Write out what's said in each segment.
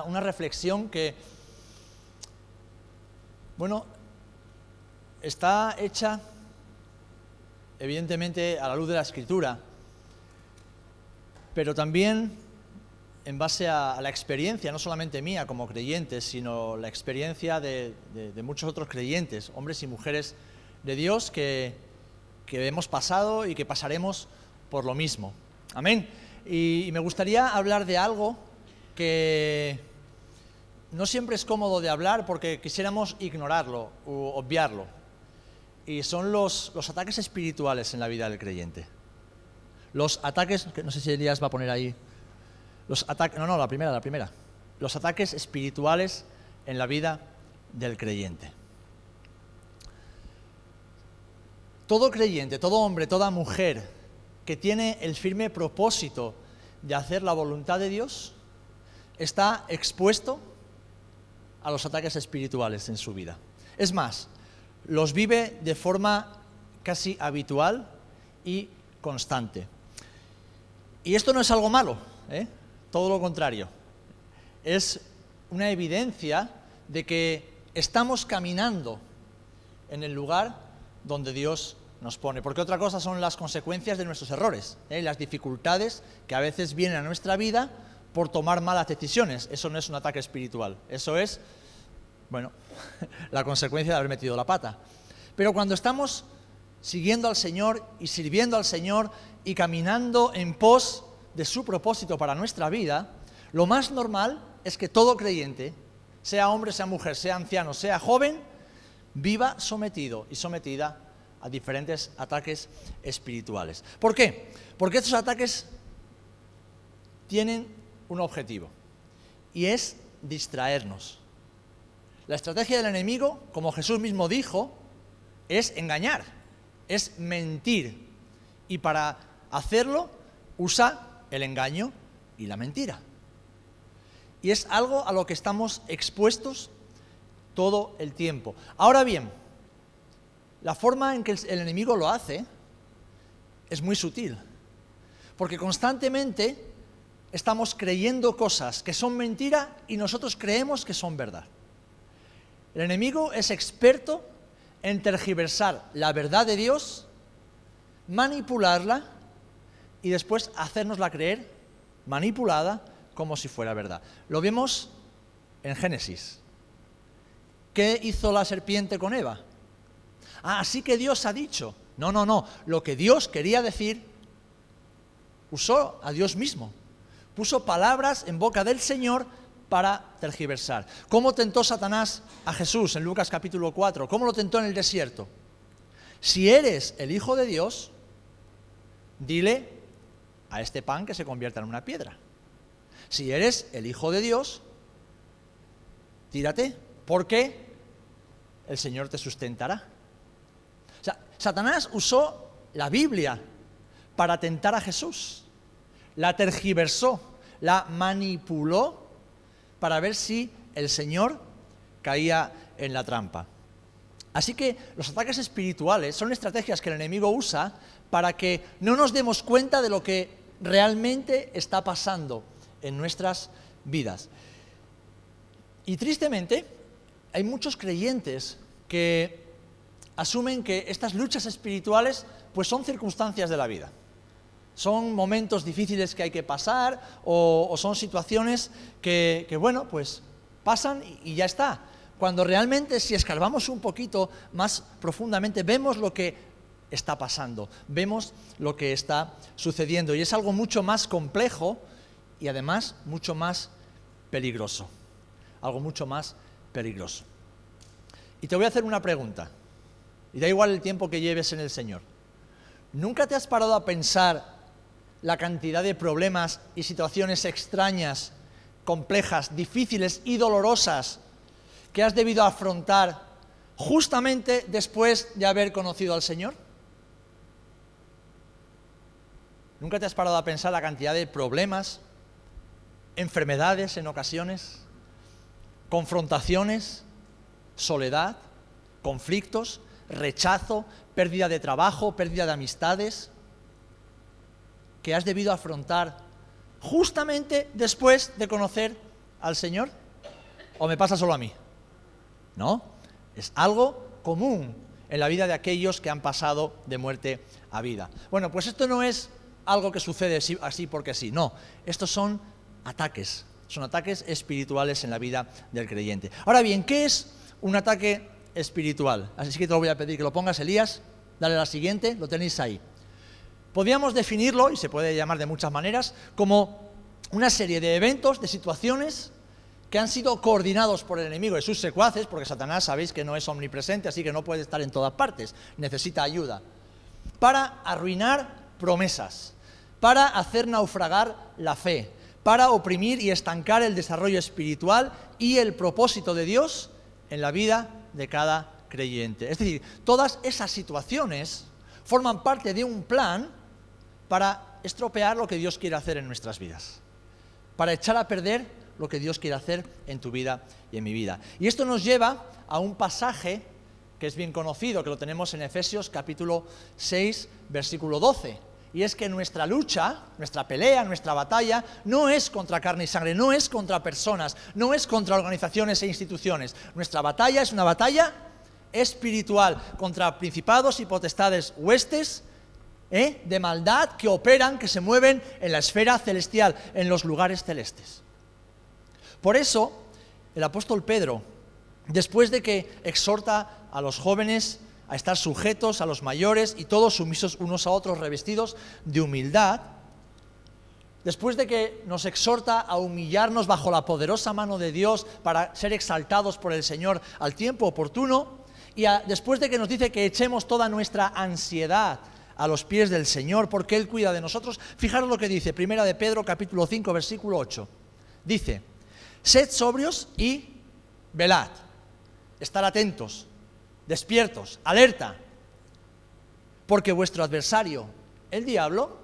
una reflexión que, bueno, está hecha evidentemente a la luz de la Escritura, pero también en base a la experiencia, no solamente mía como creyente, sino la experiencia de muchos otros creyentes, hombres y mujeres de Dios que hemos pasado y que pasaremos por lo mismo. Amén. Y me gustaría hablar de algo que no siempre es cómodo de hablar porque quisiéramos ignorarlo u obviarlo. Y son los ataques espirituales en la vida del creyente. Los ataques, no sé si Elías va a poner ahí, la primera. Los ataques espirituales en la vida del creyente. Todo creyente, todo hombre, toda mujer que tiene el firme propósito de hacer la voluntad de Dios, está expuesto a los ataques espirituales en su vida. Es más, los vive de forma casi habitual y constante. Y esto no es algo malo, todo lo contrario. Es una evidencia de que estamos caminando en el lugar donde Dios nos pone. Porque otra cosa son las consecuencias de nuestros errores, las dificultades que a veces vienen a nuestra vida por tomar malas decisiones. Eso no es un ataque espiritual, eso es, la consecuencia de haber metido la pata. Pero cuando estamos siguiendo al Señor y sirviendo al Señor y caminando en pos de su propósito para nuestra vida, lo más normal es que todo creyente, sea hombre, sea mujer, sea anciano, sea joven, viva sometido y sometida a diferentes ataques espirituales. ¿Por qué? Porque estos ataques tienen un objetivo y es distraernos. La estrategia del enemigo, como Jesús mismo dijo, es engañar, es mentir. Y para hacerlo usa el engaño y la mentira. Y es algo a lo que estamos expuestos todo el tiempo. Ahora bien, la forma en que el enemigo lo hace es muy sutil, porque constantemente estamos creyendo cosas que son mentira y nosotros creemos que son verdad. El enemigo es experto en tergiversar la verdad de Dios, manipularla y después hacérnosla creer manipulada como si fuera verdad. Lo vemos en Génesis. ¿Qué hizo la serpiente con Eva? Así que Dios ha dicho. No. Lo que Dios quería decir, usó a Dios mismo. Puso palabras en boca del Señor para tergiversar. ¿Cómo tentó Satanás a Jesús en Lucas capítulo 4? ¿Cómo lo tentó en el desierto? Si eres el Hijo de Dios, dile a este pan que se convierta en una piedra. Si eres el Hijo de Dios, tírate, porque el Señor te sustentará. O sea, Satanás usó la Biblia para tentar a Jesús. La tergiversó, la manipuló para ver si el Señor caía en la trampa. Así que los ataques espirituales son estrategias que el enemigo usa para que no nos demos cuenta de lo que realmente está pasando en nuestras vidas. Y tristemente, hay muchos creyentes que asumen que estas luchas espirituales pues son circunstancias de la vida. Son momentos difíciles que hay que pasar o son situaciones que pues pasan y ya está. Cuando realmente si escarbamos un poquito más profundamente vemos lo que está pasando, vemos lo que está sucediendo y es algo mucho más complejo y además mucho más peligroso. Algo mucho más peligroso. Y te voy a hacer una pregunta, y da igual el tiempo que lleves en el Señor. ¿Nunca te has parado a pensar la cantidad de problemas y situaciones extrañas, complejas, difíciles y dolorosas que has debido afrontar justamente después de haber conocido al Señor? ¿Nunca te has parado a pensar la cantidad de problemas, enfermedades en ocasiones, confrontaciones, soledad, conflictos, rechazo, pérdida de trabajo, pérdida de amistades, que has debido afrontar justamente después de conocer al Señor? ¿O me pasa solo a mí? No, es algo común en la vida de aquellos que han pasado de muerte a vida. Bueno, pues esto no es algo que sucede así porque sí, no. Estos son ataques espirituales en la vida del creyente. Ahora bien, ¿qué es un ataque espiritual? Así que te lo voy a pedir que lo pongas, Elías. Dale a la siguiente, lo tenéis ahí. Podríamos definirlo, y se puede llamar de muchas maneras, como una serie de eventos, de situaciones que han sido coordinados por el enemigo y sus secuaces, porque Satanás sabéis que no es omnipresente, así que no puede estar en todas partes, necesita ayuda, para arruinar promesas, para hacer naufragar la fe, para oprimir y estancar el desarrollo espiritual y el propósito de Dios en la vida de cada creyente. Es decir, todas esas situaciones forman parte de un plan para estropear lo que Dios quiere hacer en nuestras vidas, para echar a perder lo que Dios quiere hacer en tu vida y en mi vida. Y esto nos lleva a un pasaje que es bien conocido, que lo tenemos en Efesios capítulo 6, versículo 12. Y es que nuestra lucha, nuestra pelea, nuestra batalla, no es contra carne y sangre, no es contra personas, no es contra organizaciones e instituciones. Nuestra batalla es una batalla espiritual contra principados y potestades, huestes de maldad que operan, que se mueven en la esfera celestial, en los lugares celestes. Por eso, el apóstol Pedro, después de que exhorta a los jóvenes a estar sujetos a los mayores y todos sumisos unos a otros, revestidos de humildad, después de que nos exhorta a humillarnos bajo la poderosa mano de Dios para ser exaltados por el Señor al tiempo oportuno, y después de que nos dice que echemos toda nuestra ansiedad a los pies del Señor porque Él cuida de nosotros, fijaros lo que dice, Primera de Pedro capítulo 5 versículo 8, dice: sed sobrios y velad, estar atentos, despiertos, alerta, porque vuestro adversario, el diablo,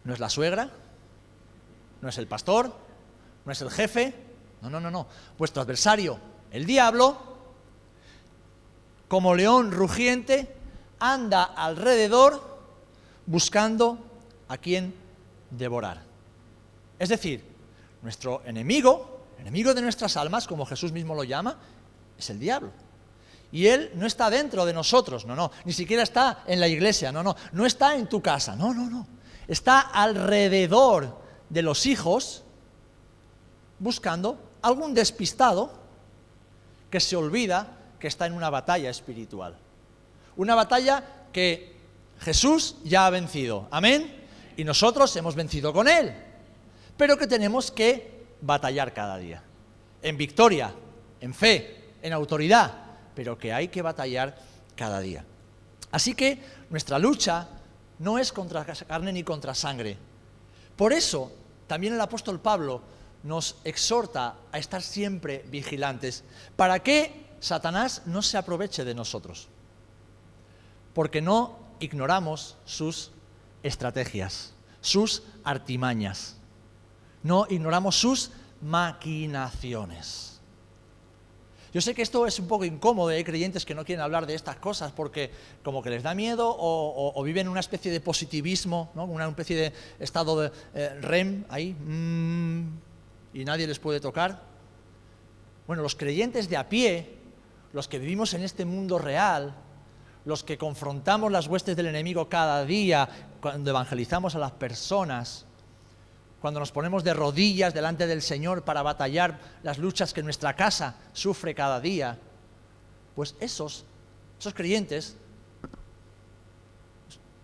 no es la suegra, no es el pastor, no es el jefe, no. Vuestro adversario, el diablo, como león rugiente, anda alrededor buscando a quien devorar. Es decir, nuestro enemigo de nuestras almas, como Jesús mismo lo llama, es el diablo. Y él no está dentro de nosotros, no, ni siquiera está en la iglesia, no está en tu casa, no. Está alrededor de los hijos buscando algún despistado que se olvida que está en una batalla espiritual. Una batalla que Jesús ya ha vencido, amén, y nosotros hemos vencido con él, pero que tenemos que batallar cada día, en victoria, en fe, en autoridad, pero que hay que batallar cada día. Así que nuestra lucha no es contra carne ni contra sangre. Por eso, también el apóstol Pablo nos exhorta a estar siempre vigilantes, para que Satanás no se aproveche de nosotros, porque no ignoramos sus estrategias, sus artimañas, no ignoramos sus maquinaciones. Yo sé que esto es un poco incómodo, hay creyentes que no quieren hablar de estas cosas porque como que les da miedo o viven una especie de positivismo, ¿no? Una especie de estado de REM ahí, y nadie les puede tocar. Bueno, los creyentes de a pie, los que vivimos en este mundo real, los que confrontamos las huestes del enemigo cada día, cuando evangelizamos a las personas, cuando nos ponemos de rodillas delante del Señor para batallar las luchas que nuestra casa sufre cada día, pues esos creyentes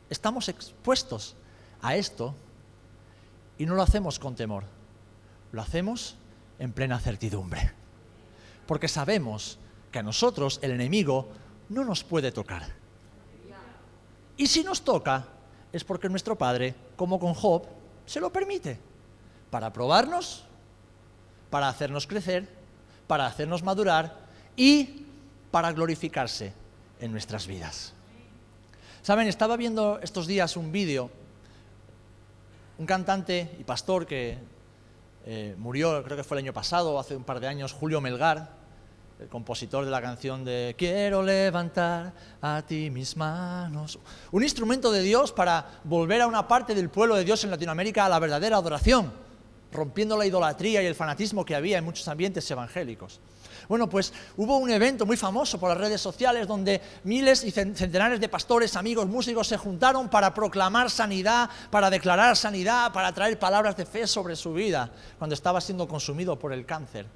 estamos expuestos a esto y no lo hacemos con temor, lo hacemos en plena certidumbre, porque sabemos que a nosotros el enemigo no nos puede tocar. Y si nos toca, es porque nuestro Padre, como con Job, se lo permite, para probarnos, para hacernos crecer, para hacernos madurar y para glorificarse en nuestras vidas. Saben, estaba viendo estos días un vídeo, un cantante y pastor que murió, creo que fue el año pasado, hace un par de años, Julio Melgar, el compositor de la canción de Quiero levantar a ti mis manos. Un instrumento de Dios para volver a una parte del pueblo de Dios en Latinoamérica a la verdadera adoración. rompiendo la idolatría y el fanatismo que había en muchos ambientes evangélicos. Bueno, pues hubo un evento muy famoso por las redes sociales donde miles y centenares de pastores, amigos, músicos se juntaron para proclamar sanidad, para declarar sanidad, para traer palabras de fe sobre su vida cuando estaba siendo consumido por el cáncer.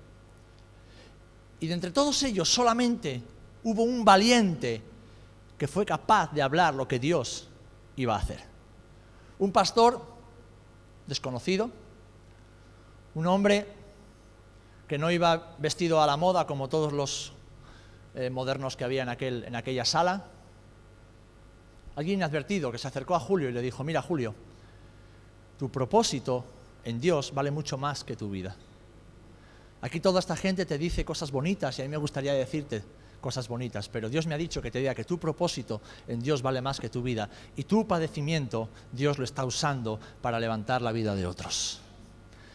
Y de entre todos ellos solamente hubo un valiente que fue capaz de hablar lo que Dios iba a hacer. Un pastor desconocido, un hombre que no iba vestido a la moda como todos los modernos que había en aquella sala. Alguien inadvertido que se acercó a Julio y le dijo: mira, Julio, tu propósito en Dios vale mucho más que tu vida. Aquí toda esta gente te dice cosas bonitas y a mí me gustaría decirte cosas bonitas, pero Dios me ha dicho que te diga que tu propósito en Dios vale más que tu vida y tu padecimiento Dios lo está usando para levantar la vida de otros.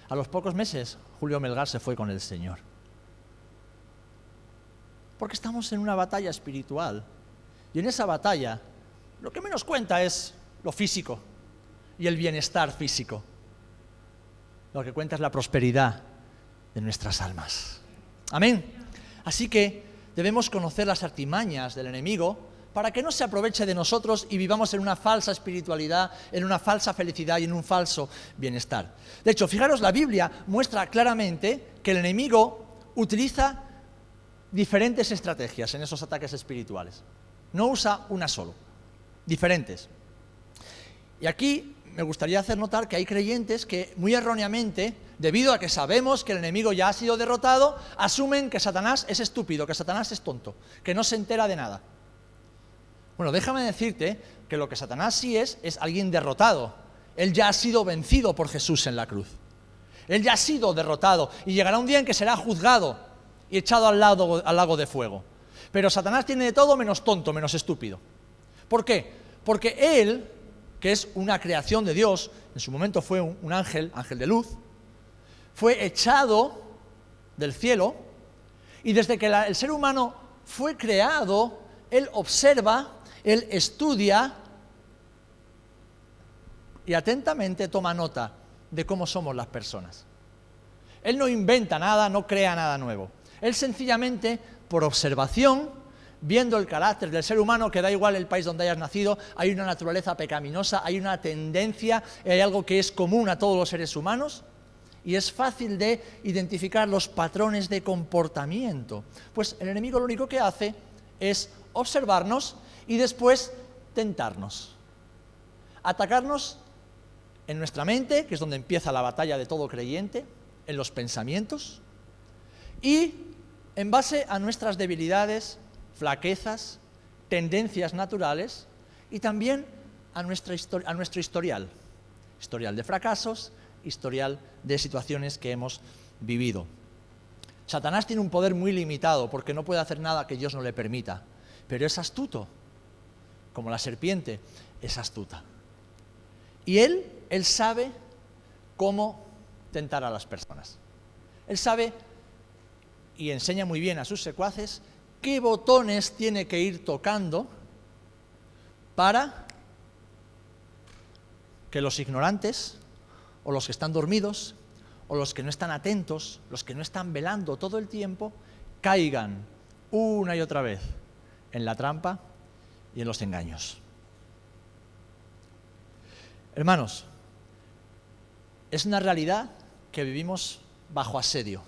A los pocos meses, Julio Melgar se fue con el Señor. Porque estamos en una batalla espiritual. Y en esa batalla, lo que menos cuenta es lo físico y el bienestar físico. Lo que cuenta es la prosperidad de nuestras almas. Amén. Así que debemos conocer las artimañas del enemigo para que no se aproveche de nosotros y vivamos en una falsa espiritualidad, en una falsa felicidad y en un falso bienestar. De hecho, fijaros, la Biblia muestra claramente que el enemigo utiliza diferentes estrategias en esos ataques espirituales. No usa una solo, diferentes. Y aquí me gustaría hacer notar que hay creyentes que muy erróneamente, debido a que sabemos que el enemigo ya ha sido derrotado, asumen que Satanás es estúpido, que Satanás es tonto, que no se entera de nada. Bueno, déjame decirte que lo que Satanás sí es alguien derrotado. Él ya ha sido vencido por Jesús en la cruz. Él ya ha sido derrotado y llegará un día en que será juzgado y echado al lago de fuego. Pero Satanás tiene de todo menos tonto, menos estúpido. ¿Por qué? Porque él, que es una creación de Dios, en su momento fue un ángel de luz, fue echado del cielo y desde que el ser humano fue creado, él observa, él estudia y atentamente toma nota de cómo somos las personas. Él no inventa nada, no crea nada nuevo. Él sencillamente, por observación, viendo el carácter del ser humano, que da igual el país donde hayas nacido, hay una naturaleza pecaminosa, hay una tendencia, hay algo que es común a todos los seres humanos, y es fácil de identificar los patrones de comportamiento. Pues el enemigo lo único que hace es observarnos y después tentarnos, atacarnos en nuestra mente, que es donde empieza la batalla de todo creyente, en los pensamientos, y en base a nuestras debilidades, flaquezas, tendencias naturales, y también a nuestro historial de fracasos, historial de situaciones que hemos vivido. Satanás tiene un poder muy limitado porque no puede hacer nada que Dios no le permita, pero es astuto, como la serpiente es astuta. Y él sabe cómo tentar a las personas. Él sabe y enseña muy bien a sus secuaces qué botones tiene que ir tocando para que los ignorantes, o los que están dormidos, o los que no están atentos, los que no están velando todo el tiempo, caigan una y otra vez en la trampa y en los engaños. Hermanos, es una realidad que vivimos bajo asedio.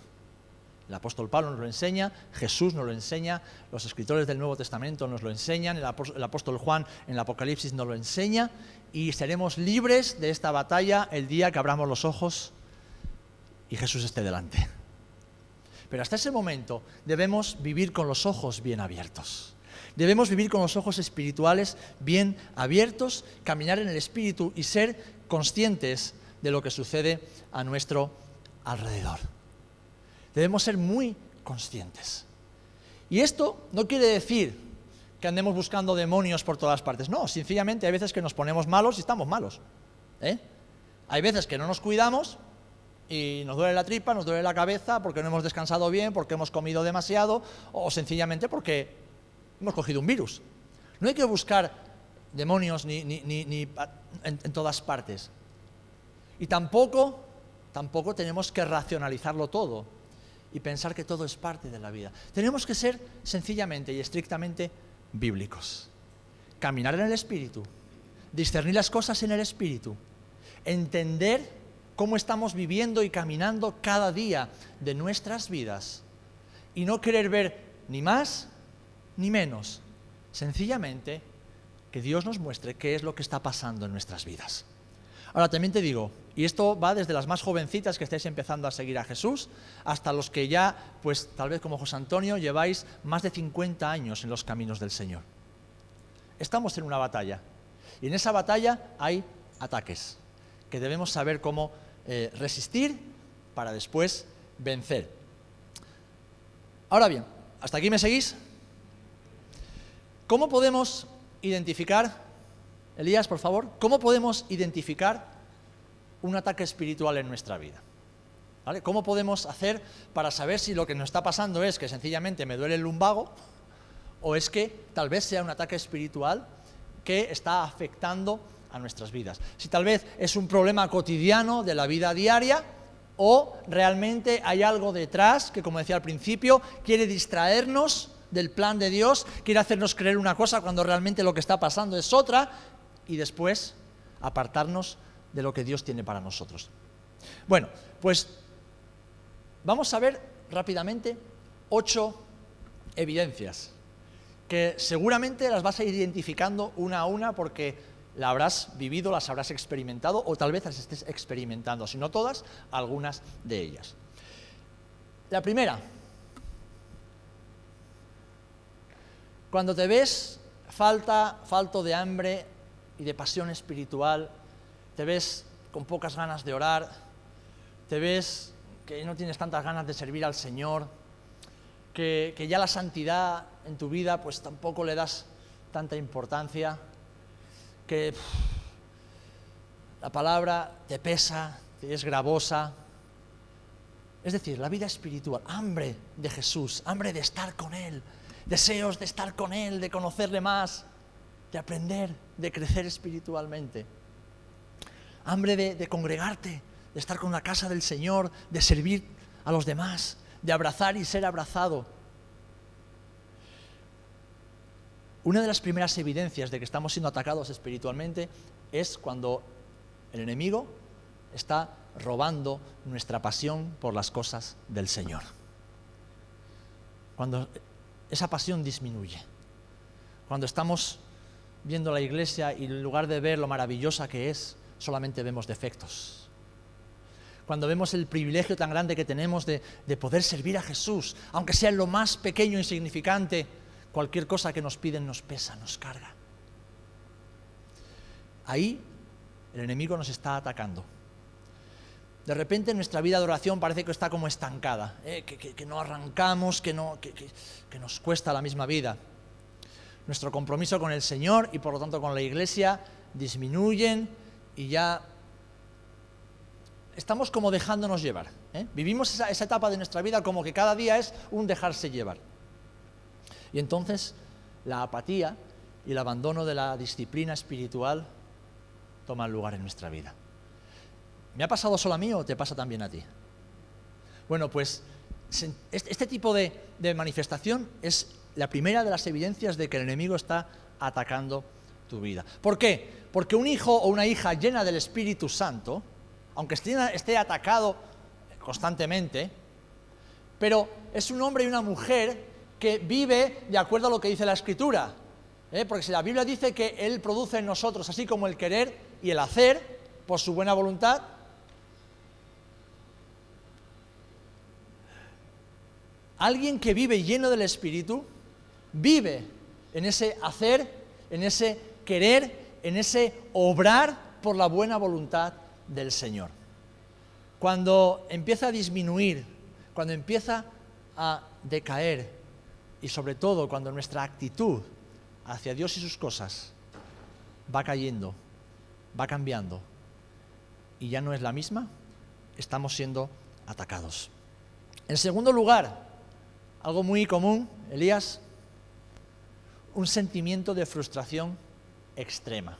El apóstol Pablo nos lo enseña, Jesús nos lo enseña, los escritores del Nuevo Testamento nos lo enseñan, el apóstol Juan en el Apocalipsis nos lo enseña, y seremos libres de esta batalla el día que abramos los ojos y Jesús esté delante. Pero hasta ese momento debemos vivir con los ojos bien abiertos. Debemos vivir con los ojos espirituales bien abiertos, caminar en el Espíritu y ser conscientes de lo que sucede a nuestro alrededor. Debemos ser muy conscientes. Y esto no quiere decir que andemos buscando demonios por todas partes. No, sencillamente hay veces que nos ponemos malos y estamos malos. Hay veces que no nos cuidamos y nos duele la tripa, nos duele la cabeza porque no hemos descansado bien, porque hemos comido demasiado o sencillamente porque hemos cogido un virus. No hay que buscar demonios ni en todas partes. Y tampoco tampoco tenemos que racionalizarlo todo y pensar que todo es parte de la vida. Tenemos que ser sencillamente y estrictamente bíblicos. Caminar en el Espíritu, discernir las cosas en el Espíritu, entender cómo estamos viviendo y caminando cada día de nuestras vidas y no querer ver ni más ni menos, sencillamente que Dios nos muestre qué es lo que está pasando en nuestras vidas. Ahora también te digo, y esto va desde las más jovencitas que estáis empezando a seguir a Jesús, hasta los que ya, pues tal vez como José Antonio, lleváis más de 50 años en los caminos del Señor. Estamos en una batalla, y en esa batalla hay ataques, que debemos saber cómo resistir para después vencer. Ahora bien, ¿hasta aquí me seguís? ¿Cómo podemos identificar, Elías, por favor, cómo podemos identificar un ataque espiritual en nuestra vida? ¿Vale? ¿Cómo podemos hacer para saber si lo que nos está pasando es que sencillamente me duele el lumbago o es que tal vez sea un ataque espiritual que está afectando a nuestras vidas? Si tal vez es un problema cotidiano de la vida diaria o realmente hay algo detrás que, como decía al principio, quiere distraernos del plan de Dios, quiere hacernos creer una cosa cuando realmente lo que está pasando es otra y después apartarnos de lo que Dios tiene para nosotros. Bueno, pues vamos a ver rápidamente 8 evidencias que seguramente las vas a ir identificando una a una porque las habrás vivido, las habrás experimentado o tal vez las estés experimentando, si no todas, algunas de ellas. La primera, cuando te ves falto de hambre y de pasión espiritual, te ves con pocas ganas de orar, te ves que no tienes tantas ganas de servir al Señor, que ya la santidad en tu vida pues tampoco le das tanta importancia, que la palabra te pesa, te es gravosa. Es decir, la vida espiritual, hambre de Jesús, hambre de estar con Él, deseos de estar con Él, de conocerle más, de aprender, de crecer espiritualmente. Hambre de congregarte, de estar con la casa del Señor, de servir a los demás, de abrazar y ser abrazado. Una de las primeras evidencias de que estamos siendo atacados espiritualmente es cuando el enemigo está robando nuestra pasión por las cosas del Señor. Cuando esa pasión disminuye. Cuando estamos viendo la iglesia y en lugar de ver lo maravillosa que es, solamente vemos defectos. Cuando vemos el privilegio tan grande que tenemos de poder servir a Jesús, aunque sea en lo más pequeño e insignificante, cualquier cosa que nos piden nos pesa, nos carga. Ahí el enemigo nos está atacando. De repente nuestra vida de oración parece que está como estancada, que no arrancamos, que nos cuesta la misma vida. Nuestro compromiso con el Señor y por lo tanto con la Iglesia disminuyen y ya estamos como dejándonos llevar. Vivimos esa etapa de nuestra vida como que cada día es un dejarse llevar. Y entonces la apatía y el abandono de la disciplina espiritual toman lugar en nuestra vida. ¿Me ha pasado solo a mí o te pasa también a ti? Bueno, pues este tipo de manifestación es la primera de las evidencias de que el enemigo está atacando tu vida. ¿Por qué? Porque un hijo o una hija llena del Espíritu Santo, aunque esté atacado constantemente, pero es un hombre y una mujer que vive de acuerdo a lo que dice la Escritura. Porque si la Biblia dice que Él produce en nosotros, así como el querer y el hacer, por su buena voluntad, alguien que vive lleno del Espíritu, vive en ese hacer, en ese querer, en ese obrar por la buena voluntad del Señor. Cuando empieza a disminuir, cuando empieza a decaer y sobre todo cuando nuestra actitud hacia Dios y sus cosas va cayendo, va cambiando y ya no es la misma, estamos siendo atacados. En segundo lugar, algo muy común, Elías, un sentimiento de frustración extrema.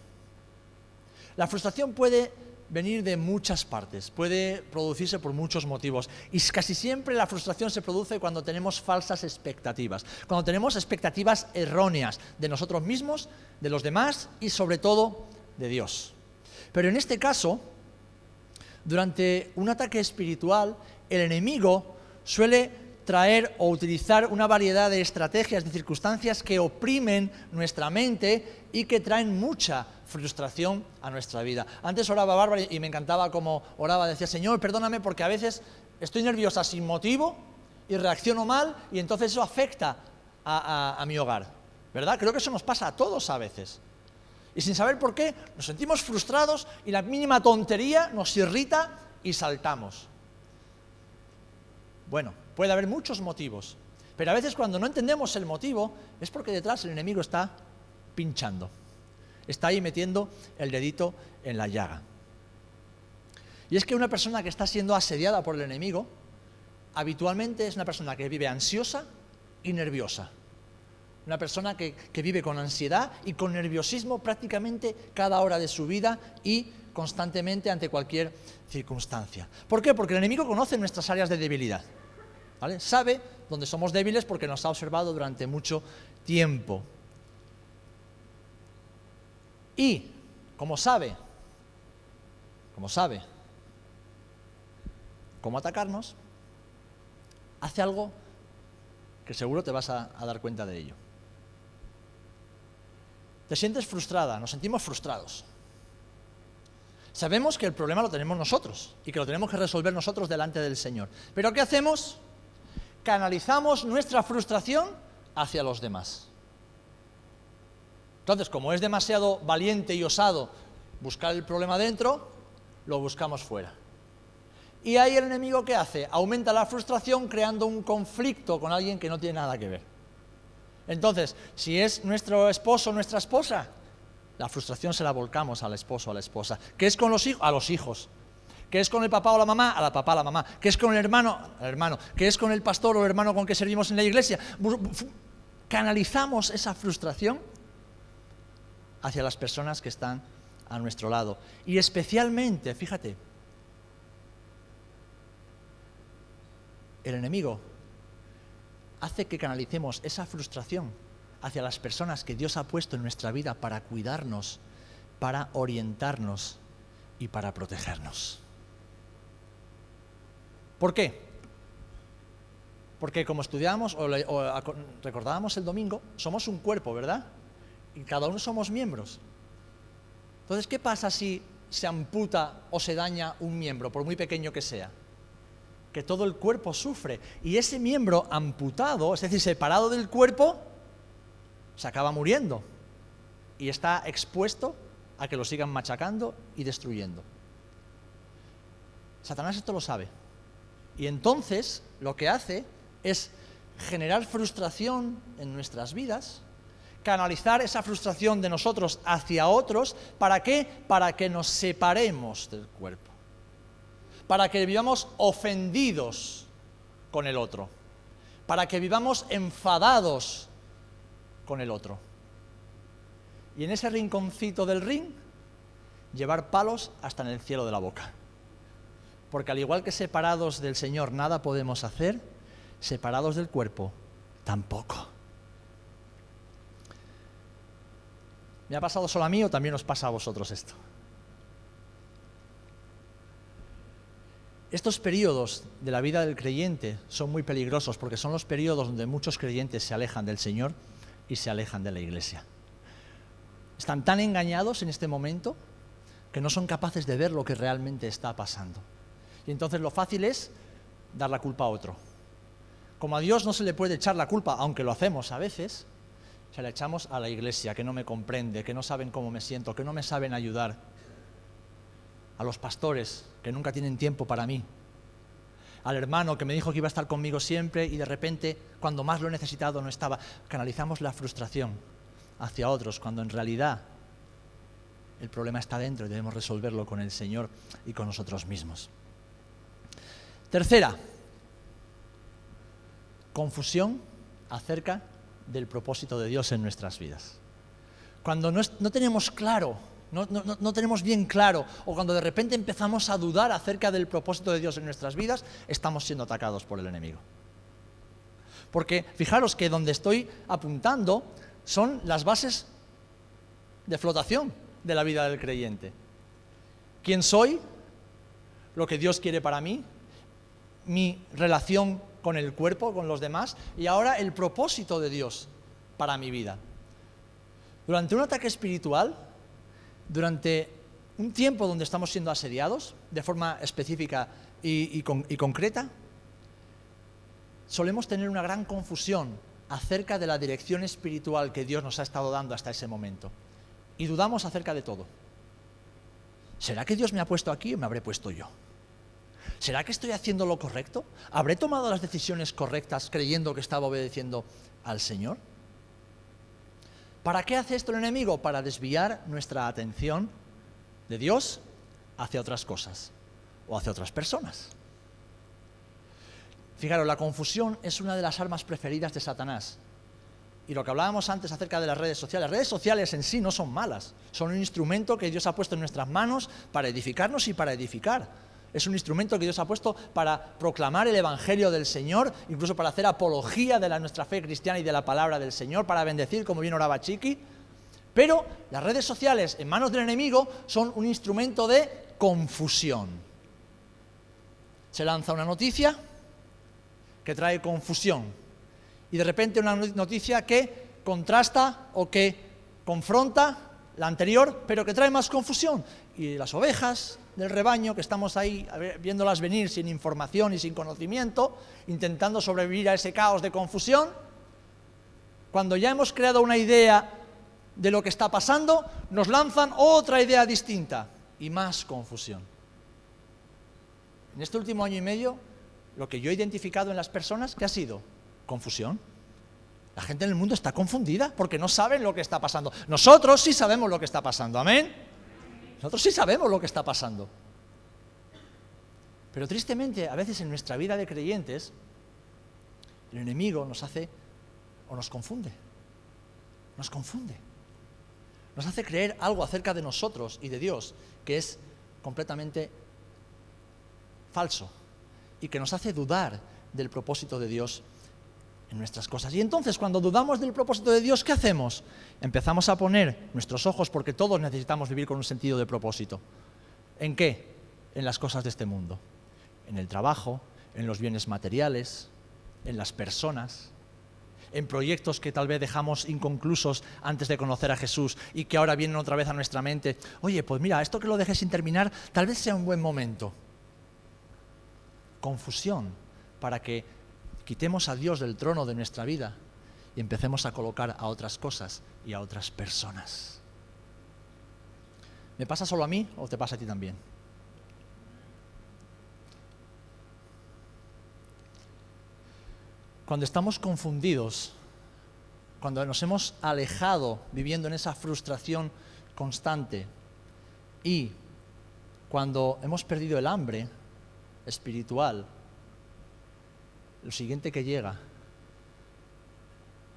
La frustración puede venir de muchas partes, puede producirse por muchos motivos y casi siempre la frustración se produce cuando tenemos falsas expectativas, cuando tenemos expectativas erróneas de nosotros mismos, de los demás y sobre todo de Dios. Pero en este caso, durante un ataque espiritual, el enemigo suele traer o utilizar una variedad de estrategias, de circunstancias que oprimen nuestra mente y que traen mucha frustración a nuestra vida. Antes oraba Bárbara y me encantaba cómo oraba, decía, Señor, perdóname porque a veces estoy nerviosa sin motivo y reacciono mal y entonces eso afecta a mi hogar, ¿verdad? Creo que eso nos pasa a todos a veces. Y sin saber por qué, nos sentimos frustrados y la mínima tontería nos irrita y saltamos. Bueno, puede haber muchos motivos, pero a veces cuando no entendemos el motivo es porque detrás el enemigo está pinchando, está ahí metiendo el dedito en la llaga. Y es que una persona que está siendo asediada por el enemigo habitualmente es una persona que vive ansiosa y nerviosa. Una persona que vive con ansiedad y con nerviosismo prácticamente cada hora de su vida y constantemente ante cualquier circunstancia. ¿Por qué? Porque el enemigo conoce nuestras áreas de debilidad, ¿vale? Sabe dónde somos débiles porque nos ha observado durante mucho tiempo. Y, como sabe cómo atacarnos, hace algo que seguro te vas a dar cuenta de ello. Te sientes frustrada, nos sentimos frustrados. Sabemos que el problema lo tenemos nosotros y que lo tenemos que resolver nosotros delante del Señor. ¿Pero qué hacemos? Canalizamos nuestra frustración hacia los demás. Entonces, como es demasiado valiente y osado buscar el problema dentro, lo buscamos fuera. Y ahí el enemigo, ¿qué hace? Aumenta la frustración creando un conflicto con alguien que no tiene nada que ver. Entonces, si es nuestro esposo o nuestra esposa, la frustración se la volcamos al esposo o a la esposa. ¿Qué es con los hijos? A los hijos. ¿Qué es con el papá o la mamá? A la papá, a la mamá. ¿Qué es con el hermano? Al hermano. ¿Qué es con el pastor o el hermano con que servimos en la iglesia? Canalizamos esa frustración hacia las personas que están a nuestro lado. Y especialmente, fíjate, el enemigo hace que canalicemos esa frustración hacia las personas que Dios ha puesto en nuestra vida para cuidarnos, para orientarnos y para protegernos. ¿Por qué? Porque como estudiábamos o recordábamos el domingo, somos un cuerpo, ¿verdad? Y cada uno somos miembros. Entonces, ¿qué pasa si se amputa o se daña un miembro, por muy pequeño que sea? Que todo el cuerpo sufre. Y ese miembro amputado, es decir, separado del cuerpo, se acaba muriendo. Y está expuesto a que lo sigan machacando y destruyendo. Satanás esto lo sabe. Y entonces lo que hace es generar frustración en nuestras vidas, canalizar esa frustración de nosotros hacia otros. ¿Para qué? Para que nos separemos del cuerpo. Para que vivamos ofendidos con el otro, para que vivamos enfadados con el otro. Y en ese rinconcito del ring, llevar palos hasta en el cielo de la boca. Porque al igual que separados del Señor nada podemos hacer, separados del cuerpo tampoco. ¿Me ha pasado solo a mí o también os pasa a vosotros esto? Estos periodos de la vida del creyente son muy peligrosos porque son los periodos donde muchos creyentes se alejan del Señor y se alejan de la iglesia. Están tan engañados en este momento que no son capaces de ver lo que realmente está pasando. Y entonces lo fácil es dar la culpa a otro. Como a Dios no se le puede echar la culpa, aunque lo hacemos a veces, se la echamos a la iglesia, que no me comprende, que no saben cómo me siento, que no me saben ayudar. A los pastores, que nunca tienen tiempo para mí. Al hermano que me dijo que iba a estar conmigo siempre y de repente, cuando más lo he necesitado, no estaba. Canalizamos la frustración hacia otros, cuando en realidad el problema está dentro y debemos resolverlo con el Señor y con nosotros mismos. Tercera, confusión acerca del propósito de Dios en nuestras vidas. Cuando no tenemos claro no tenemos bien claro, o cuando de repente empezamos a dudar acerca del propósito de Dios en nuestras vidas, estamos siendo atacados por el enemigo. Porque fijaros que donde estoy apuntando son las bases de flotación de la vida del creyente. ¿Quién soy? Lo que Dios quiere para mí, mi relación con el cuerpo, con los demás, y ahora el propósito de Dios para mi vida. Durante un ataque espiritual, durante un tiempo donde estamos siendo asediados, de forma específica y concreta, solemos tener una gran confusión acerca de la dirección espiritual que Dios nos ha estado dando hasta ese momento. Y dudamos acerca de todo. ¿Será que Dios me ha puesto aquí o me habré puesto yo? ¿Será que estoy haciendo lo correcto? ¿Habré tomado las decisiones correctas creyendo que estaba obedeciendo al Señor? ¿Para qué hace esto el enemigo? Para desviar nuestra atención de Dios hacia otras cosas o hacia otras personas. Fijaros, la confusión es una de las armas preferidas de Satanás. Y lo que hablábamos antes acerca de las redes sociales en sí no son malas, son un instrumento que Dios ha puesto en nuestras manos para edificarnos y para edificar. Es un instrumento que Dios ha puesto para proclamar el Evangelio del Señor, incluso para hacer apología de nuestra fe cristiana y de la palabra del Señor, para bendecir, como bien oraba Chiqui. Pero las redes sociales en manos del enemigo son un instrumento de confusión. Se lanza una noticia que trae confusión. Y de repente una noticia que contrasta o que confronta la anterior, pero que trae más confusión. Y las ovejas del rebaño, que estamos ahí viéndolas venir sin información y sin conocimiento, intentando sobrevivir a ese caos de confusión, cuando ya hemos creado una idea de lo que está pasando, nos lanzan otra idea distinta y más confusión. En este último año y medio, lo que yo he identificado en las personas, ¿qué ha sido? Confusión. La gente en el mundo está confundida porque no saben lo que está pasando. Nosotros sí sabemos lo que está pasando, ¿amén? Nosotros sí sabemos lo que está pasando. Pero tristemente, a veces en nuestra vida de creyentes, el enemigo nos hace o nos confunde. Nos confunde. Nos hace creer algo acerca de nosotros y de Dios que es completamente falso y que nos hace dudar del propósito de Dios en nuestras cosas. Y entonces, cuando dudamos del propósito de Dios, ¿qué hacemos? Empezamos a poner nuestros ojos, porque todos necesitamos vivir con un sentido de propósito. ¿En qué? En las cosas de este mundo. En el trabajo, en los bienes materiales, en las personas, en proyectos que tal vez dejamos inconclusos antes de conocer a Jesús y que ahora vienen otra vez a nuestra mente. Oye, pues mira, esto que lo dejé sin terminar, tal vez sea un buen momento. Confusión para que quitemos a Dios del trono de nuestra vida y empecemos a colocar a otras cosas y a otras personas. ¿Me pasa solo a mí o te pasa a ti también? Cuando estamos confundidos, cuando nos hemos alejado viviendo en esa frustración constante y cuando hemos perdido el hambre espiritual, lo siguiente que llega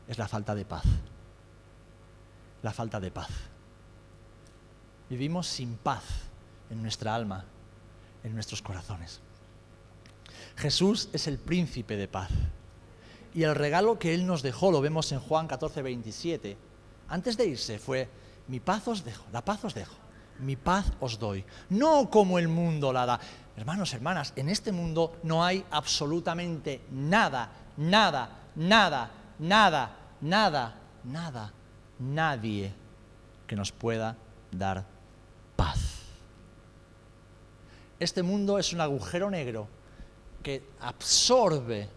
es la falta de paz. La falta de paz. Vivimos sin paz en nuestra alma, en nuestros corazones. Jesús es el príncipe de paz. Y el regalo que Él nos dejó, lo vemos en Juan 14:27, antes de irse fue: mi paz os dejo, la paz os dejo, mi paz os doy, no como el mundo la da. Hermanos, hermanas, en este mundo no hay absolutamente nada, nadie que nos pueda dar paz. Este mundo es un agujero negro que absorbe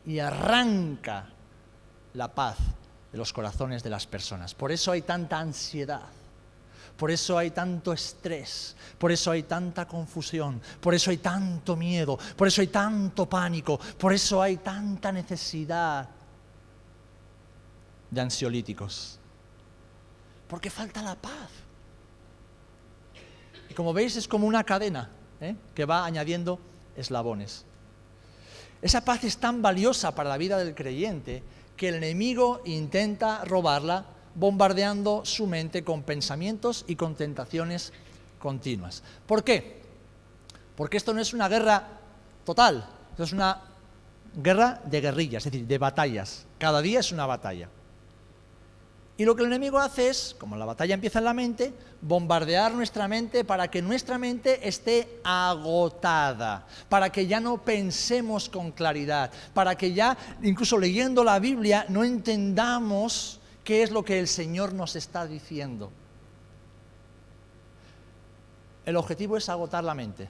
y arranca la paz de los corazones de las personas. Por eso hay tanta ansiedad, por eso hay tanto estrés, por eso hay tanta confusión, por eso hay tanto miedo, por eso hay tanto pánico, por eso hay tanta necesidad de ansiolíticos. Porque falta la paz. Y como veis, es como una cadena, que va añadiendo eslabones. Esa paz es tan valiosa para la vida del creyente que el enemigo intenta robarla bombardeando su mente con pensamientos y con tentaciones continuas. ¿Por qué? Porque esto no es una guerra total, esto es una guerra de guerrillas, es decir, de batallas. Cada día es una batalla. Y lo que el enemigo hace es, como la batalla empieza en la mente, bombardear nuestra mente para que nuestra mente esté agotada, para que ya no pensemos con claridad, para que ya, incluso leyendo la Biblia, no entendamos qué es lo que el Señor nos está diciendo. El objetivo es agotar la mente.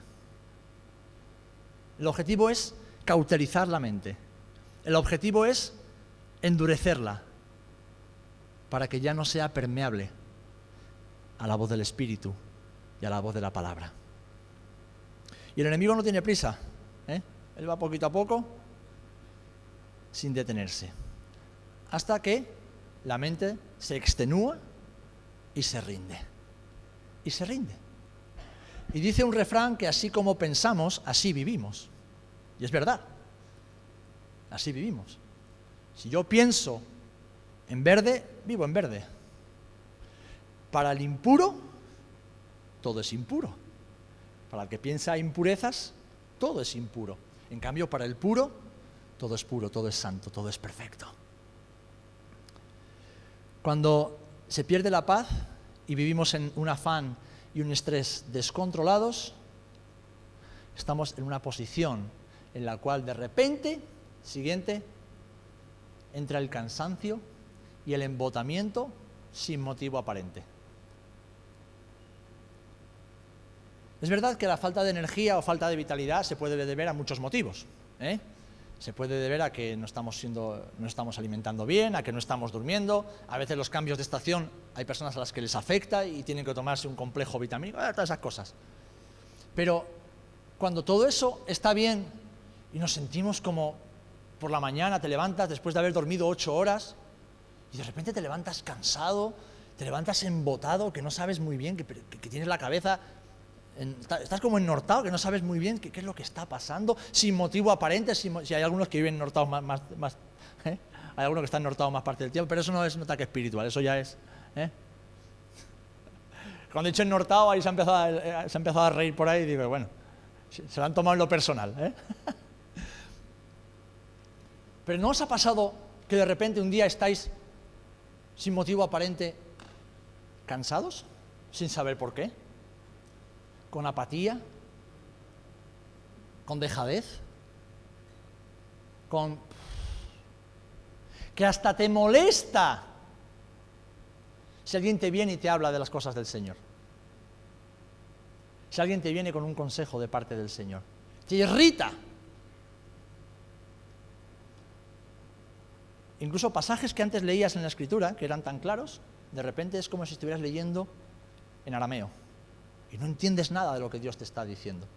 El objetivo es cauterizar la mente. El objetivo es endurecerla, para que ya no sea permeable a la voz del Espíritu y a la voz de la palabra. Y el enemigo no tiene prisa, ¿eh? Él va poquito a poco, sin detenerse, hasta que la mente se extenúa y se rinde. Y se rinde. Y dice un refrán que así como pensamos, así vivimos. Y es verdad, así vivimos. Si yo pienso en verde, vivo en verde. Para el impuro, todo es impuro. Para el que piensa impurezas, todo es impuro. En cambio, para el puro, todo es puro, todo es santo, todo es perfecto. Cuando se pierde la paz y vivimos en un afán y un estrés descontrolados, estamos en una posición en la cual de repente, siguiente, entra el cansancio y el embotamiento sin motivo aparente. Es verdad que la falta de energía o falta de vitalidad se puede deber a muchos motivos, ¿eh? Se puede deber a que no estamos alimentando bien, a que no estamos durmiendo. A veces los cambios de estación hay personas a las que les afecta y tienen que tomarse un complejo vitamínico, todas esas cosas. Pero cuando todo eso está bien y nos sentimos como por la mañana te levantas después de haber dormido 8 horas y de repente te levantas cansado, te levantas embotado, que no sabes muy bien, que tienes la cabeza, estás como ennortado, que no sabes muy bien qué es lo que está pasando, sin motivo aparente, si hay algunos que viven ennortados más ¿eh? Hay algunos que están ennortados más parte del tiempo, pero eso no es un ataque espiritual, eso ya es, ¿eh? Cuando he dicho ennortado, ahí se ha empezado a reír por ahí y digo, bueno, se lo han tomado en lo personal, ¿eh? Pero ¿no os ha pasado que de repente un día estáis sin motivo aparente cansados, sin saber por qué? ¿Con apatía? ¿Con dejadez? Que hasta te molesta si alguien te viene y te habla de las cosas del Señor. Si alguien te viene con un consejo de parte del Señor. Te irrita. Incluso pasajes que antes leías en la Escritura, que eran tan claros, de repente es como si estuvieras leyendo en arameo y no entiendes nada de lo que Dios te está diciendo.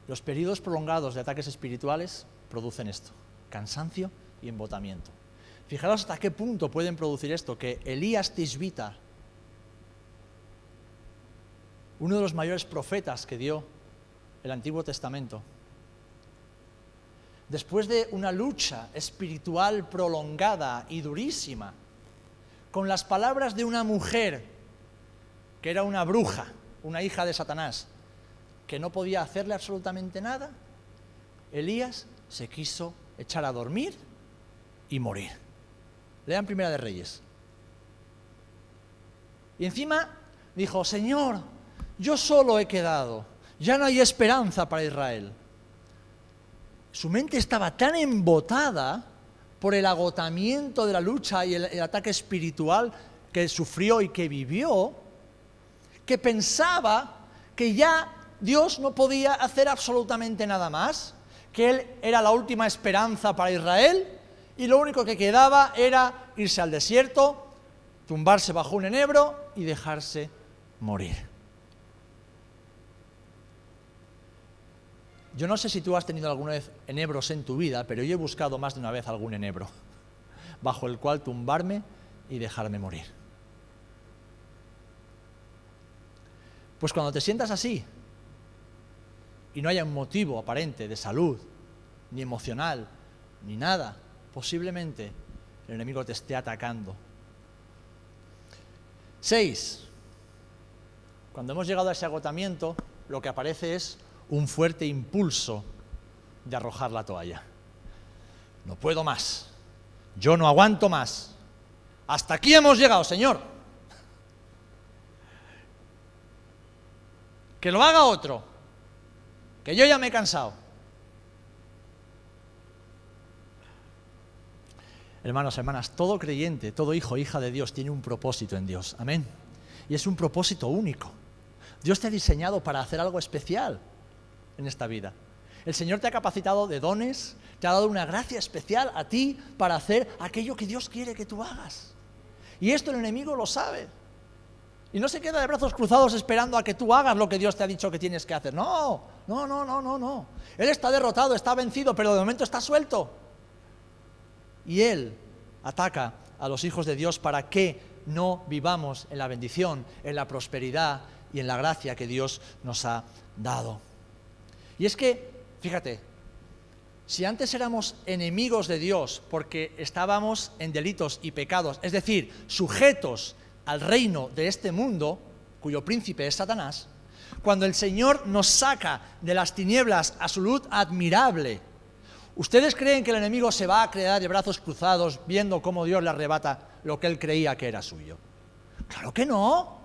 Los periodos prolongados de ataques espirituales producen esto, cansancio y embotamiento. Fijaros hasta qué punto pueden producir esto, que Elías Tisbita, uno de los mayores profetas que dio el Antiguo Testamento, después de una lucha espiritual prolongada y durísima, con las palabras de una mujer que era una bruja, una hija de Satanás, que no podía hacerle absolutamente nada, Elías se quiso echar a dormir y morir. Lean Primera de Reyes. Y encima dijo, Señor, yo solo he quedado, ya no hay esperanza para Israel. Su mente estaba tan embotada por el agotamiento de la lucha y el ataque espiritual que sufrió y que vivió, que pensaba que ya Dios no podía hacer absolutamente nada más, que Él era la última esperanza para Israel y lo único que quedaba era irse al desierto, tumbarse bajo un enebro y dejarse morir. Yo no sé si tú has tenido alguna vez enebros en tu vida, pero yo he buscado más de una vez algún enebro bajo el cual tumbarme y dejarme morir. Pues cuando te sientas así y no haya un motivo aparente de salud, ni emocional, ni nada. Posiblemente el enemigo te esté atacando. 6. Cuando hemos llegado a ese agotamiento, lo que aparece es un fuerte impulso de arrojar la toalla. No puedo más. Yo no aguanto más. Hasta aquí hemos llegado, Señor. Que lo haga otro. Que yo ya me he cansado. Hermanos, hermanas, todo creyente, todo hijo, hija de Dios tiene un propósito en Dios. Amén. Y es un propósito único. Dios te ha diseñado para hacer algo especial en esta vida. El Señor te ha capacitado de dones, te ha dado una gracia especial a ti para hacer aquello que Dios quiere que tú hagas. Y esto el enemigo lo sabe. Y no se queda de brazos cruzados esperando a que tú hagas lo que Dios te ha dicho que tienes que hacer. No. Él está derrotado, está vencido, pero de momento está suelto. Y Él ataca a los hijos de Dios para que no vivamos en la bendición, en la prosperidad y en la gracia que Dios nos ha dado. Y es que, fíjate, si antes éramos enemigos de Dios porque estábamos en delitos y pecados, es decir, sujetos al reino de este mundo, cuyo príncipe es Satanás, cuando el Señor nos saca de las tinieblas a su luz admirable, ¿ustedes creen que el enemigo se va a quedar de brazos cruzados viendo cómo Dios le arrebata lo que él creía que era suyo? ¡Claro que no!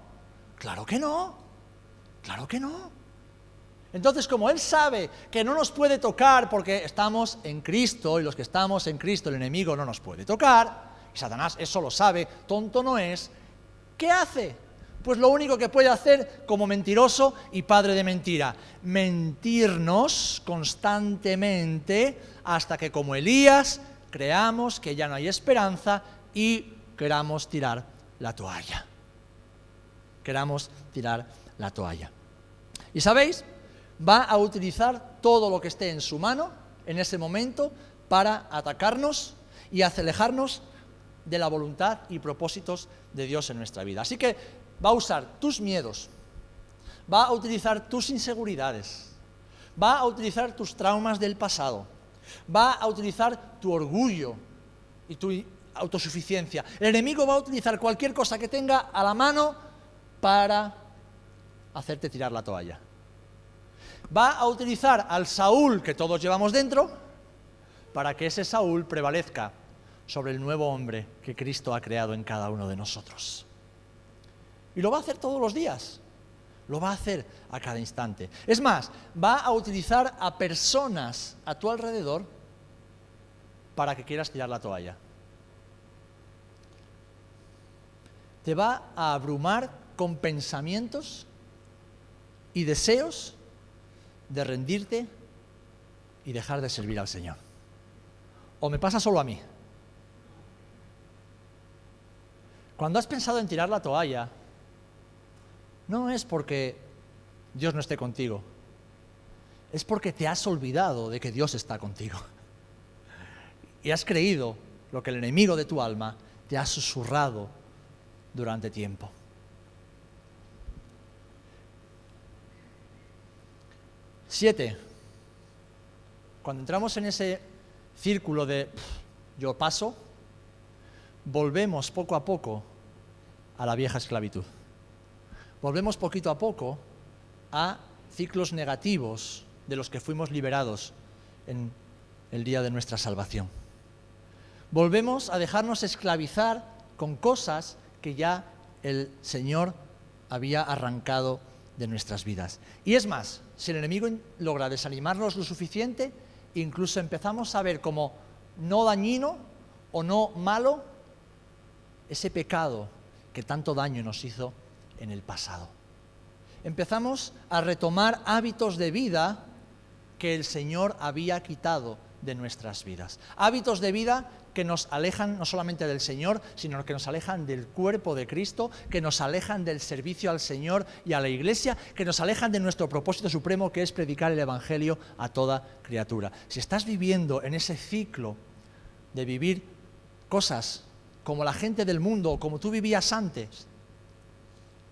¡Claro que no! ¡Claro que no! Entonces, como Él sabe que no nos puede tocar porque estamos en Cristo, y los que estamos en Cristo el enemigo no nos puede tocar, y Satanás eso lo sabe, tonto no es, ¿qué hace? Pues lo único que puede hacer como mentiroso y padre de mentira, mentirnos constantemente hasta que, como Elías, creamos que ya no hay esperanza y queramos tirar la toalla. Queramos tirar la toalla. ¿Y sabéis? Va a utilizar todo lo que esté en su mano en ese momento para atacarnos y alejarnos de la voluntad y propósitos de Dios en nuestra vida. Así que va a usar tus miedos, va a utilizar tus inseguridades, va a utilizar tus traumas del pasado, va a utilizar tu orgullo y tu autosuficiencia. El enemigo va a utilizar cualquier cosa que tenga a la mano para hacerte tirar la toalla. Va a utilizar al Saúl que todos llevamos dentro para que ese Saúl prevalezca sobre el nuevo hombre que Cristo ha creado en cada uno de nosotros. Y lo va a hacer todos los días, lo va a hacer a cada instante. Es más, va a utilizar a personas a tu alrededor para que quieras tirar la toalla. Te va a abrumar con pensamientos y deseos de rendirte y dejar de servir al Señor. ¿O me pasa solo a mí? Cuando has pensado en tirar la toalla, no es porque Dios no esté contigo, es porque te has olvidado de que Dios está contigo. Y has creído lo que el enemigo de tu alma te ha susurrado durante tiempo. Siete, cuando entramos en ese círculo de yo paso, volvemos poco a poco a la vieja esclavitud. Volvemos poquito a poco a ciclos negativos de los que fuimos liberados en el día de nuestra salvación. Volvemos a dejarnos esclavizar con cosas que ya el Señor había arrancado de nuestras vidas. Y es más, si el enemigo logra desanimarnos lo suficiente, incluso empezamos a ver como no dañino o no malo ese pecado que tanto daño nos hizo en el pasado. Empezamos a retomar hábitos de vida que el Señor había quitado de nuestras vidas. Hábitos de vida que nos alejan no solamente del Señor, sino que nos alejan del cuerpo de Cristo, que nos alejan del servicio al Señor y a la Iglesia, que nos alejan de nuestro propósito supremo, que es predicar el Evangelio a toda criatura. Si estás viviendo en ese ciclo de vivir cosas como la gente del mundo, como tú vivías antes,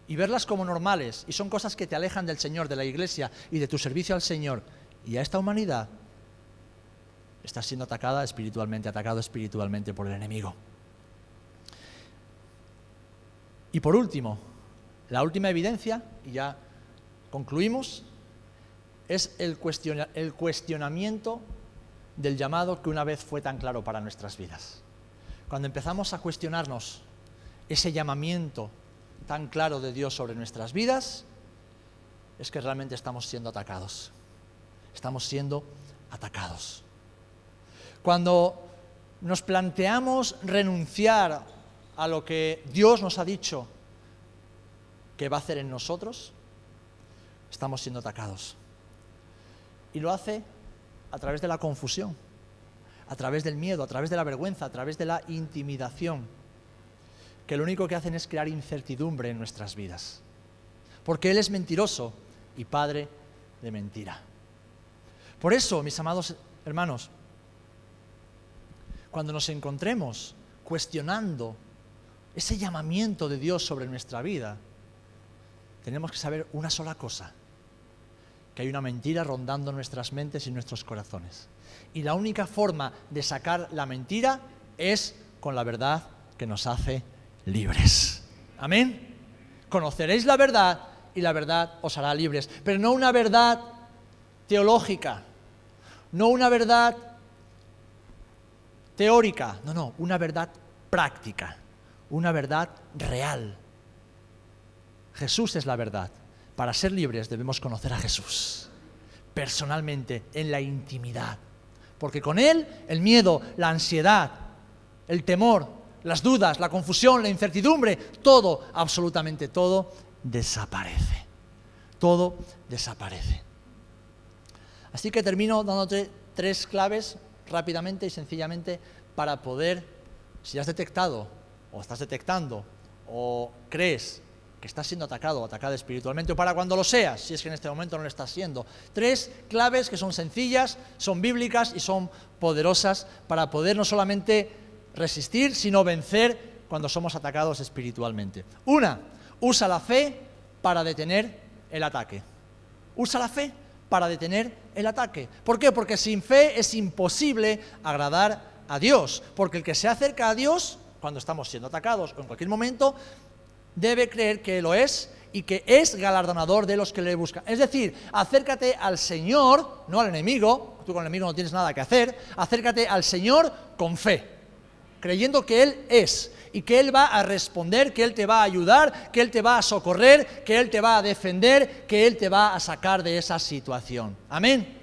y verlas como normales, y son cosas que te alejan del Señor, de la Iglesia y de tu servicio al Señor y a esta humanidad, Estás siendo atacado espiritualmente por el enemigo. Y por último, la última evidencia, y ya concluimos, es el cuestionamiento del llamado que una vez fue tan claro para nuestras vidas. Cuando empezamos a cuestionarnos ese llamamiento tan claro de Dios sobre nuestras vidas, es que realmente estamos siendo atacados. Estamos siendo atacados. Cuando nos planteamos renunciar a lo que Dios nos ha dicho que va a hacer en nosotros, estamos siendo atacados. Y lo hace a través de la confusión, a través del miedo, a través de la vergüenza, a través de la intimidación, que lo único que hacen es crear incertidumbre en nuestras vidas. Porque Él es mentiroso y padre de mentira. Por eso, mis amados hermanos, cuando nos encontremos cuestionando ese llamamiento de Dios sobre nuestra vida, tenemos que saber una sola cosa: que hay una mentira rondando nuestras mentes y nuestros corazones. Y la única forma de sacar la mentira es con la verdad que nos hace libres. Amén. Conoceréis la verdad y la verdad os hará libres. Pero no una verdad teológica, no una verdad teórica, no, una verdad práctica, una verdad real. Jesús es la verdad. Para ser libres debemos conocer a Jesús personalmente, en la intimidad. Porque con Él el miedo, la ansiedad, el temor, las dudas, la confusión, la incertidumbre, todo, absolutamente todo, desaparece. Todo desaparece. Así que termino dándote 3 claves rápidamente y sencillamente para poder, si has detectado o estás detectando o crees que estás siendo atacado o atacada espiritualmente, o para cuando lo seas, si es que en este momento no lo estás siendo. 3 claves que son sencillas, son bíblicas y son poderosas para poder no solamente resistir, sino vencer cuando somos atacados espiritualmente. 1, usa la fe para detener el ataque. Usa la fe para detener el ataque. ¿Por qué? Porque sin fe es imposible agradar a Dios, porque el que se acerca a Dios, cuando estamos siendo atacados o en cualquier momento, debe creer que lo es y que es galardonador de los que le buscan. Es decir, acércate al Señor, no al enemigo. Tú con el enemigo no tienes nada que hacer. Acércate al Señor con fe, creyendo que Él es y que Él va a responder, que Él te va a ayudar, que Él te va a socorrer, que Él te va a defender, que Él te va a sacar de esa situación. Amén.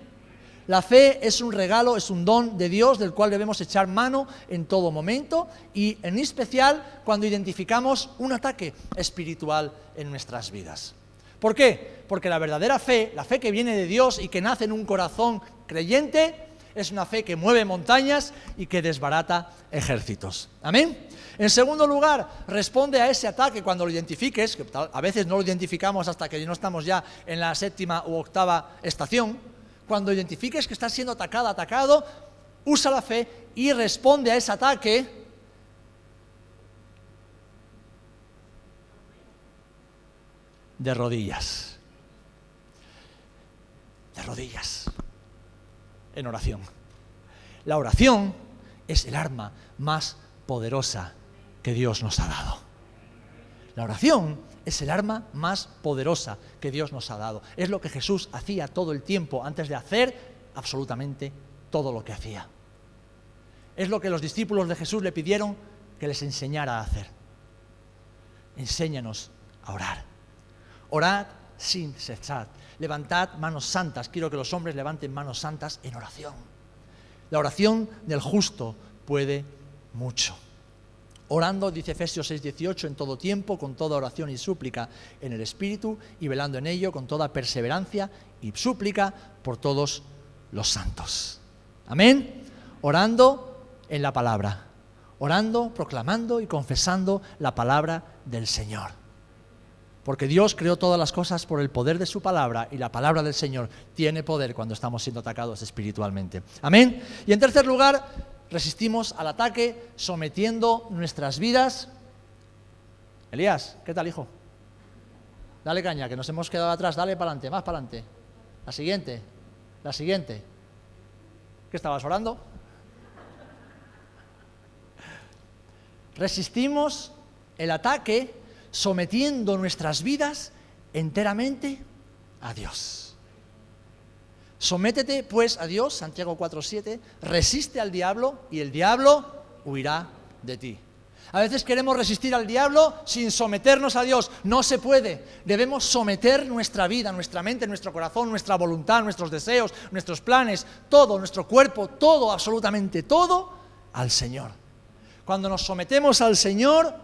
La fe es un regalo, es un don de Dios del cual debemos echar mano en todo momento y en especial cuando identificamos un ataque espiritual en nuestras vidas. ¿Por qué? Porque la verdadera fe, la fe que viene de Dios y que nace en un corazón creyente, es una fe que mueve montañas y que desbarata ejércitos. ¿Amén? En segundo lugar, responde a ese ataque cuando lo identifiques, que a veces no lo identificamos hasta que no estamos ya en la 7ª u 8ª estación. Cuando identifiques que estás siendo atacado, usa la fe y responde a ese ataque de rodillas. De rodillas. En oración. La oración es el arma más poderosa que Dios nos ha dado. La oración es el arma más poderosa que Dios nos ha dado. Es lo que Jesús hacía todo el tiempo antes de hacer absolutamente todo lo que hacía. Es lo que los discípulos de Jesús le pidieron que les enseñara a hacer. Enséñanos a orar. Orad sin cesar. Levantad manos santas. Quiero que los hombres levanten manos santas en oración. La oración del justo puede mucho. Orando, dice Efesios 6:18, en todo tiempo, con toda oración y súplica en el Espíritu, y velando en ello con toda perseverancia y súplica por todos los santos. Amén. Orando en la palabra. Orando, proclamando y confesando la palabra del Señor. Porque Dios creó todas las cosas por el poder de su palabra, y la palabra del Señor tiene poder cuando estamos siendo atacados espiritualmente. Amén. Y en tercer lugar, resistimos al ataque sometiendo nuestras vidas. Elías, ¿qué tal, hijo? Dale caña, que nos hemos quedado atrás. Dale para adelante, más para adelante. La siguiente. ¿Qué ¿Qué estabas orando? Resistimos el ataque sometiendo nuestras vidas enteramente a Dios. Sométete pues a Dios, Santiago 4:7, resiste al diablo y el diablo huirá de ti. A veces queremos resistir al diablo sin someternos a Dios. No se puede. Debemos someter nuestra vida, nuestra mente, nuestro corazón, nuestra voluntad, nuestros deseos, nuestros planes, todo, nuestro cuerpo, todo, absolutamente todo, al Señor. Cuando nos sometemos al Señor,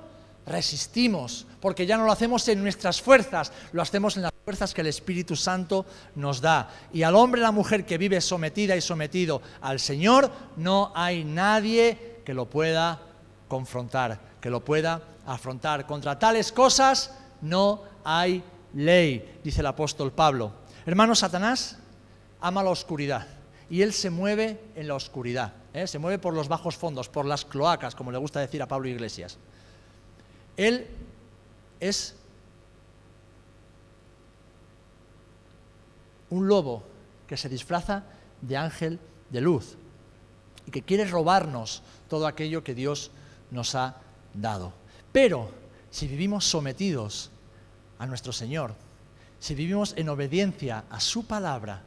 resistimos, porque ya no lo hacemos en nuestras fuerzas, lo hacemos en las fuerzas que el Espíritu Santo nos da. Y al hombre y a la mujer que vive sometida y sometido al Señor, no hay nadie que lo pueda confrontar, que lo pueda afrontar. Contra tales cosas no hay ley, dice el apóstol Pablo. Hermano, Satanás ama la oscuridad y él se mueve en la oscuridad, se mueve por los bajos fondos, por las cloacas, como le gusta decir a Pablo Iglesias. Él es un lobo que se disfraza de ángel de luz y que quiere robarnos todo aquello que Dios nos ha dado. Pero si vivimos sometidos a nuestro Señor, si vivimos en obediencia a su palabra,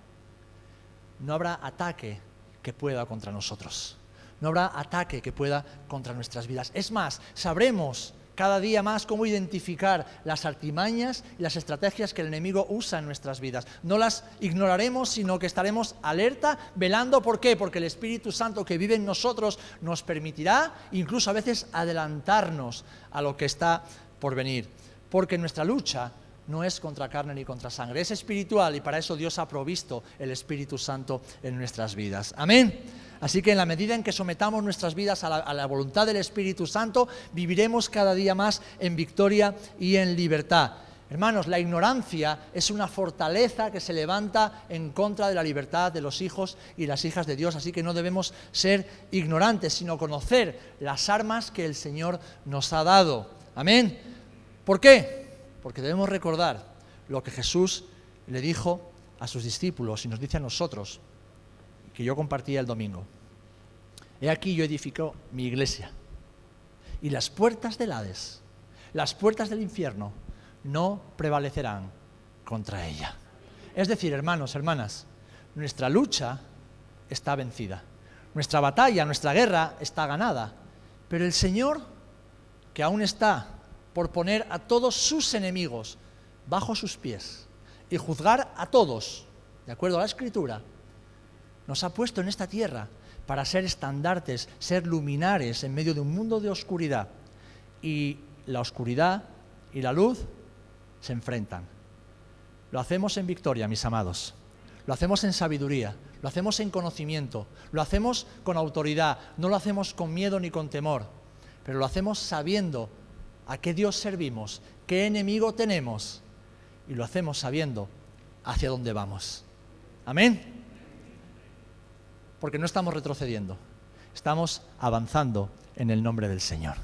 no habrá ataque que pueda contra nosotros. No habrá ataque que pueda contra nuestras vidas. Es más, sabremos cada día más cómo identificar las artimañas y las estrategias que el enemigo usa en nuestras vidas. No las ignoraremos, sino que estaremos alerta, velando. ¿Por qué? Porque el Espíritu Santo que vive en nosotros nos permitirá incluso a veces adelantarnos a lo que está por venir. Porque nuestra lucha no es contra carne ni contra sangre, es espiritual y para eso Dios ha provisto el Espíritu Santo en nuestras vidas. Amén. Así que en la medida en que sometamos nuestras vidas a la voluntad del Espíritu Santo, viviremos cada día más en victoria y en libertad. Hermanos, la ignorancia es una fortaleza que se levanta en contra de la libertad de los hijos y las hijas de Dios, así que no debemos ser ignorantes, sino conocer las armas que el Señor nos ha dado. Amén. ¿Por qué? Porque debemos recordar lo que Jesús le dijo a sus discípulos y nos dice a nosotros, que yo compartía el domingo. He aquí yo edifico mi iglesia y las puertas del Hades, las puertas del infierno no prevalecerán contra ella. Es decir, hermanos, hermanas, nuestra lucha está vencida. Nuestra batalla, nuestra guerra está ganada. Pero el Señor, que aún está por poner a todos sus enemigos bajo sus pies y juzgar a todos, de acuerdo a la Escritura, nos ha puesto en esta tierra para ser estandartes, ser luminares en medio de un mundo de oscuridad. Y la oscuridad y la luz se enfrentan. Lo hacemos en victoria, mis amados. Lo hacemos en sabiduría, lo hacemos en conocimiento, lo hacemos con autoridad, no lo hacemos con miedo ni con temor, pero lo hacemos sabiendo a qué Dios servimos, qué enemigo tenemos, y lo hacemos sabiendo hacia dónde vamos. Amén. Porque no estamos retrocediendo, estamos avanzando en el nombre del Señor.